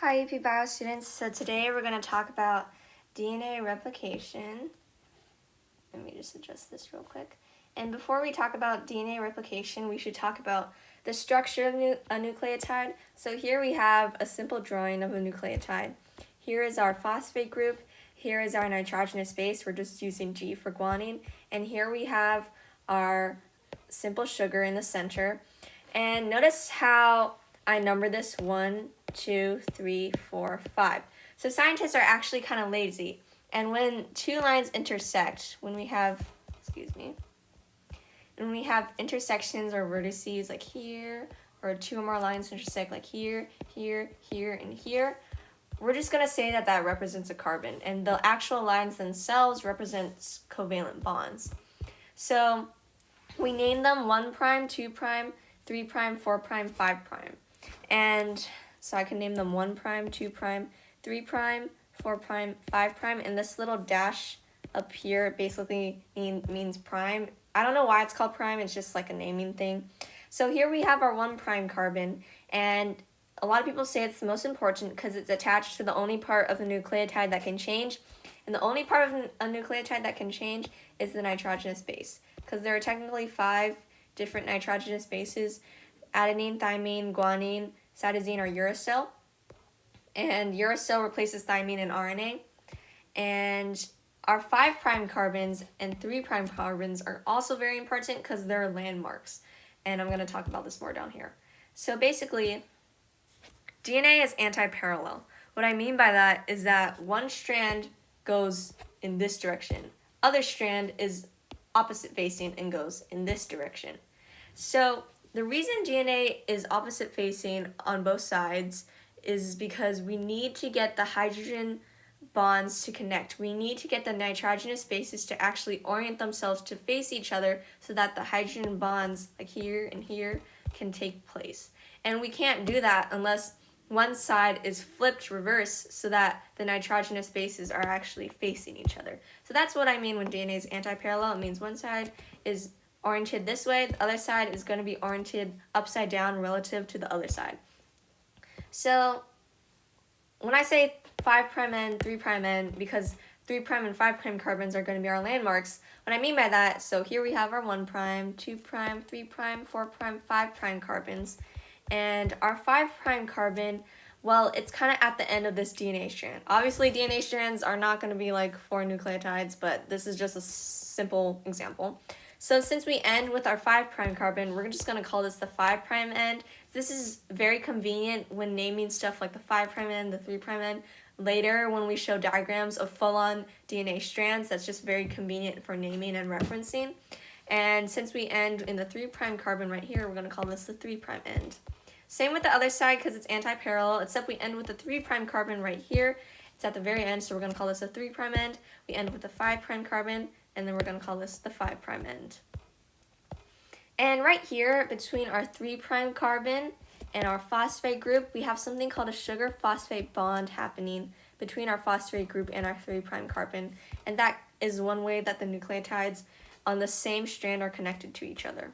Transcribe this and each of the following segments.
Hi, EP Bio students. So today we're going to talk about DNA replication. Let me just adjust this real quick. And before we talk about DNA replication, we should talk about the structure of a nucleotide. So here we have a simple drawing of a nucleotide. Here is our phosphate group. Here is our nitrogenous base. We're just using G for guanine. And here we have our simple sugar in the center. And notice how I number this 1, 2, 3, 4, 5. So scientists are actually kind of lazy. And when two lines intersect, when we have intersections or vertices like here, or two or more lines intersect like here, here, here, and here, we're just going to say that that represents a carbon. And the actual lines themselves represent covalent bonds. So we name them 1', 2', 3', 4', 5'. And so I can name them 1', 2', 3', 4', 5', and this little dash up here basically means prime. I don't know why it's called prime, it's just like a naming thing. So here we have our 1' carbon, and a lot of people say it's the most important because it's attached to the only part of the nucleotide that can change. And the only part of a nucleotide that can change is the nitrogenous base, because there are technically 5 different nitrogenous bases: adenine, thymine, guanine, cytosine, or uracil. And uracil replaces thymine in RNA. And our 5' carbons and 3' carbons are also very important because they're landmarks. And I'm going to talk about this more down here. So basically, DNA is anti-parallel. What I mean by that is that one strand goes in this direction. Other strand is opposite facing and goes in this direction. So the reason DNA is opposite facing on both sides is because we need to get the hydrogen bonds to connect. We need to get the nitrogenous bases to actually orient themselves to face each other so that the hydrogen bonds, like here and here, can take place. And we can't do that unless one side is flipped reverse so that the nitrogenous bases are actually facing each other. So that's what I mean when DNA is anti-parallel. It means one side is oriented this way, the other side is going to be oriented upside down relative to the other side. So when I say 5' and 3' end, because 3' and 5' carbons are going to be our landmarks, what I mean by that, so here we have our 1', 2', 3', 4', 5' carbons. And our 5' carbon, well, it's kind of at the end of this DNA strand. Obviously, DNA strands are not going to be like 4 nucleotides, but this is just a simple example. So since we end with our 5' carbon, we're just going to call this the 5' end. This is very convenient when naming stuff like the 5' end, the 3' end. Later, when we show diagrams of full-on DNA strands, that's just very convenient for naming and referencing. And since we end in the 3' carbon right here, we're going to call this the 3' end. Same with the other side because it's anti-parallel, except we end with the 3' carbon right here. It's at the very end, so we're going to call this a 3' end. We end with the 5' carbon, and then we're going to call this the 5' end. And right here, between our 3' carbon and our phosphate group, we have something called a sugar-phosphate bond happening between our phosphate group and our 3' carbon. And that is one way that the nucleotides on the same strand are connected to each other.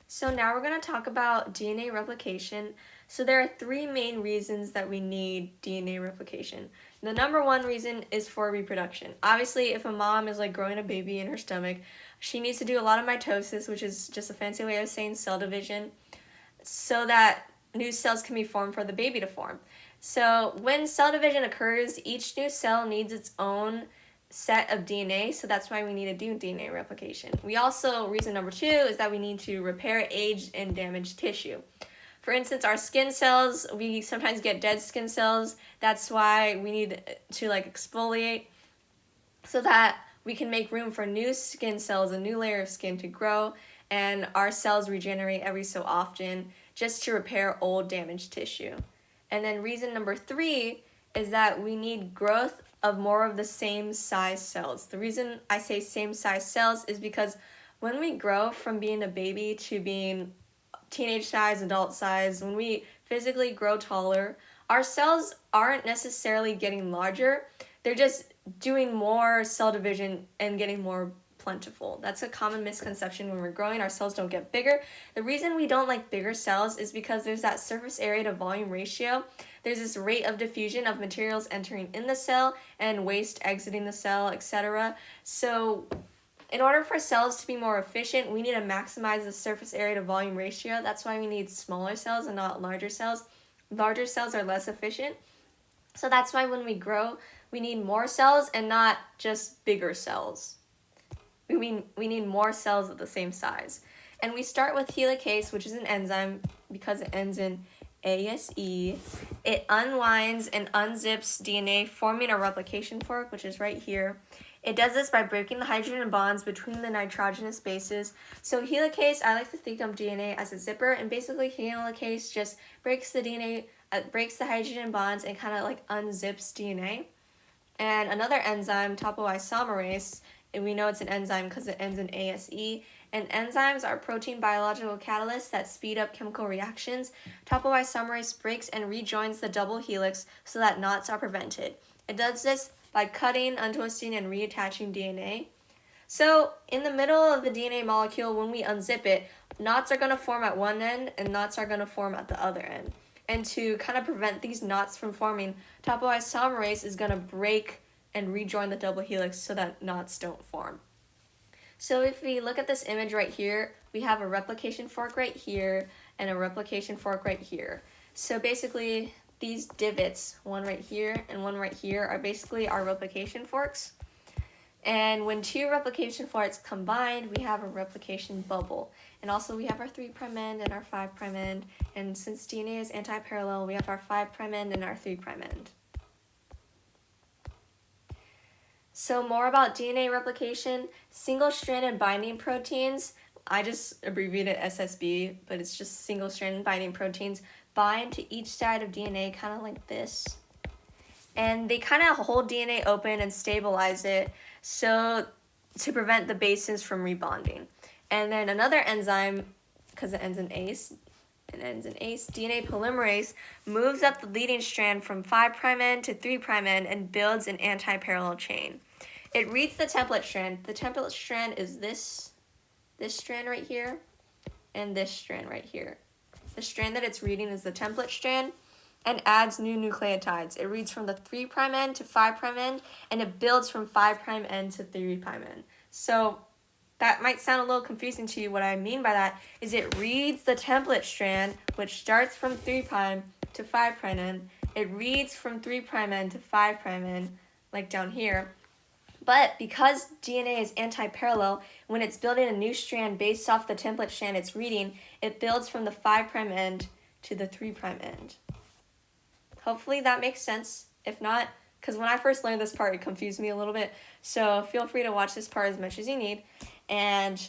So now we're going to talk about DNA replication. So there are 3 main reasons that we need DNA replication. The number 1 reason is for reproduction. Obviously, if a mom is like growing a baby in her stomach, she needs to do a lot of mitosis, which is just a fancy way of saying cell division, so that new cells can be formed for the baby to form. So when cell division occurs, each new cell needs its own set of DNA, so that's why we need to do DNA replication. We also, reason number 2 is that we need to repair aged and damaged tissue. For instance, our skin cells, we sometimes get dead skin cells. That's why we need to exfoliate so that we can make room for new skin cells, a new layer of skin to grow, and our cells regenerate every so often just to repair old damaged tissue. And then reason number 3 is that we need growth of more of the same size cells. The reason I say same size cells is because when we grow from being a baby to being teenage size, adult size, when we physically grow taller, our cells aren't necessarily getting larger. They're just doing more cell division and getting more plentiful. That's a common misconception when we're growing. Our cells don't get bigger. The reason we don't like bigger cells is because there's that surface area to volume ratio. There's this rate of diffusion of materials entering in the cell and waste exiting the cell, etc. So in order for cells to be more efficient, we need to maximize the surface area to volume ratio. That's why we need smaller cells and not larger cells. Larger cells are less efficient. So that's why when we grow, we need more cells and not just bigger cells. We need more cells of the same size. And we start with helicase, which is an enzyme because it ends in ASE. It unwinds and unzips DNA, forming a replication fork, which is right here. It does this by breaking the hydrogen bonds between the nitrogenous bases. So helicase, I like to think of DNA as a zipper, and basically helicase just breaks the DNA, breaks the hydrogen bonds and kind of like unzips DNA. And another enzyme, topoisomerase, and we know it's an enzyme because it ends in ASE. And enzymes are protein biological catalysts that speed up chemical reactions. Topoisomerase breaks and rejoins the double helix so that knots are prevented. It does this by cutting, untwisting, and reattaching DNA. So in the middle of the DNA molecule, when we unzip it, knots are going to form at one end and knots are going to form at the other end. And to kind of prevent these knots from forming, topoisomerase is going to break and rejoin the double helix so that knots don't form. So if we look at this image right here, we have a replication fork right here and a replication fork right here. So basically, these divots, one right here and one right here, are basically our replication forks. And when two replication forks combine, we have a replication bubble. And also we have our 3' end and our 5' end. And since DNA is anti-parallel, we have our 5' end and our 3' end. So more about DNA replication, single-stranded binding proteins, I just abbreviated SSB, but it's just single-stranded binding proteins, bind to each side of DNA kind of like this. And they kind of hold DNA open and stabilize it so to prevent the bases from rebonding. And then another enzyme, because it ends in ACE, DNA polymerase moves up the leading strand from 5' end to 3' end and builds an anti-parallel chain. It reads the template strand. The template strand is this strand right here and this strand right here. The strand that it's reading is the template strand and adds new nucleotides. It reads from the 3' end to 5' end and it builds from 5' end to 3' end. So that might sound a little confusing to you. What I mean by that is it reads the template strand, which starts from 3' to 5' end. It reads from 3' end to 5' end, like down here. But because DNA is anti-parallel, when it's building a new strand based off the template strand it's reading, it builds from the 5' end to the 3' end. Hopefully that makes sense. If not, because when I first learned this part, it confused me a little bit. So feel free to watch this part as much as you need. And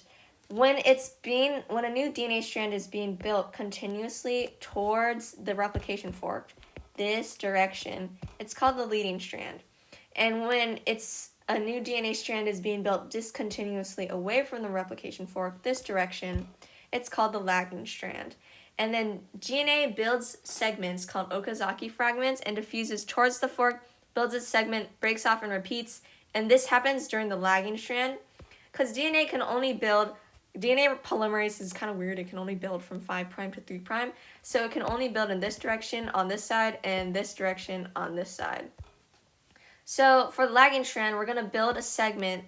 when a new DNA strand is being built continuously towards the replication fork, this direction, it's called the leading strand. And when a new DNA strand is being built discontinuously away from the replication fork, this direction, it's called the lagging strand. And then DNA builds segments called Okazaki fragments and diffuses towards the fork, builds a segment, breaks off and repeats, and this happens during the lagging strand. Because DNA polymerase is kind of weird, it can only build from 5' to 3', so it can only build in this direction on this side and this direction on this side. So for the lagging strand, we're going to build a segment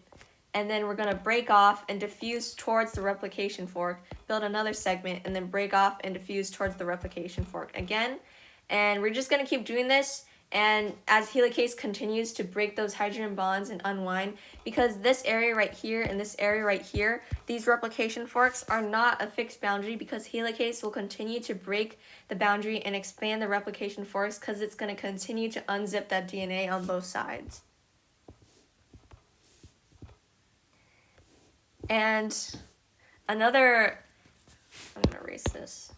and then we're going to break off and diffuse towards the replication fork, build another segment, and then break off and diffuse towards the replication fork again. And we're just going to keep doing this, and as helicase continues to break those hydrogen bonds and unwind, because this area right here and this area right here, these replication forks are not a fixed boundary, because helicase will continue to break the boundary and expand the replication forks because it's going to continue to unzip that DNA on both sides. And I'm going to erase this.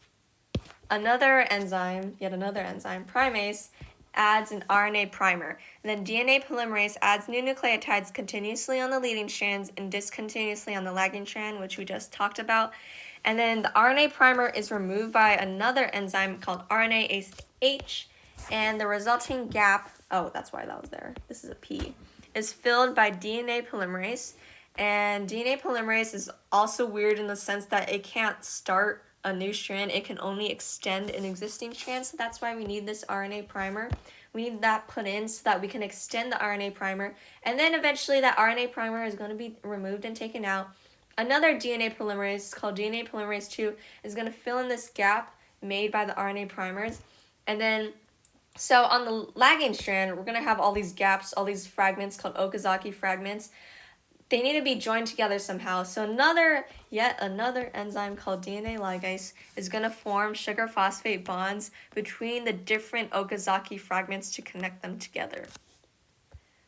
Yet another enzyme, primase, adds an RNA primer. And then DNA polymerase adds new nucleotides continuously on the leading strands and discontinuously on the lagging strand, which we just talked about. And then the RNA primer is removed by another enzyme called RNase and the resulting gap, oh, that's why that was there, this is a P, is filled by DNA polymerase. And DNA polymerase is also weird in the sense that it can't start a new strand, it can only extend an existing strand, so that's why we need this RNA primer. We need that put in so that we can extend the RNA primer, and then eventually that RNA primer is going to be removed and taken out. Another DNA polymerase called DNA polymerase 2 is going to fill in this gap made by the RNA primers, and then so on the lagging strand, we're going to have all these gaps, all these fragments called Okazaki fragments. They need to be joined together somehow. So yet another enzyme called DNA ligase is going to form sugar phosphate bonds between the different Okazaki fragments to connect them together.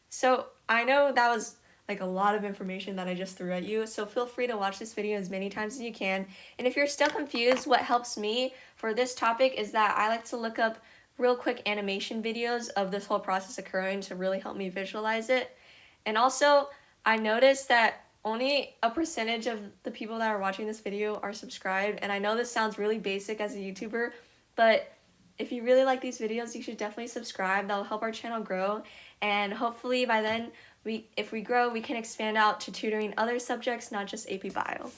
So I know that was like a lot of information that I just threw at you, so feel free to watch this video as many times as you can. And if you're still confused, what helps me for this topic is that I like to look up real quick animation videos of this whole process occurring to really help me visualize it. And also, I noticed that only a percentage of the people that are watching this video are subscribed, and I know this sounds really basic as a YouTuber, but if you really like these videos, you should definitely subscribe. That'll help our channel grow, and hopefully by then, if we grow, we can expand out to tutoring other subjects, not just AP Bio.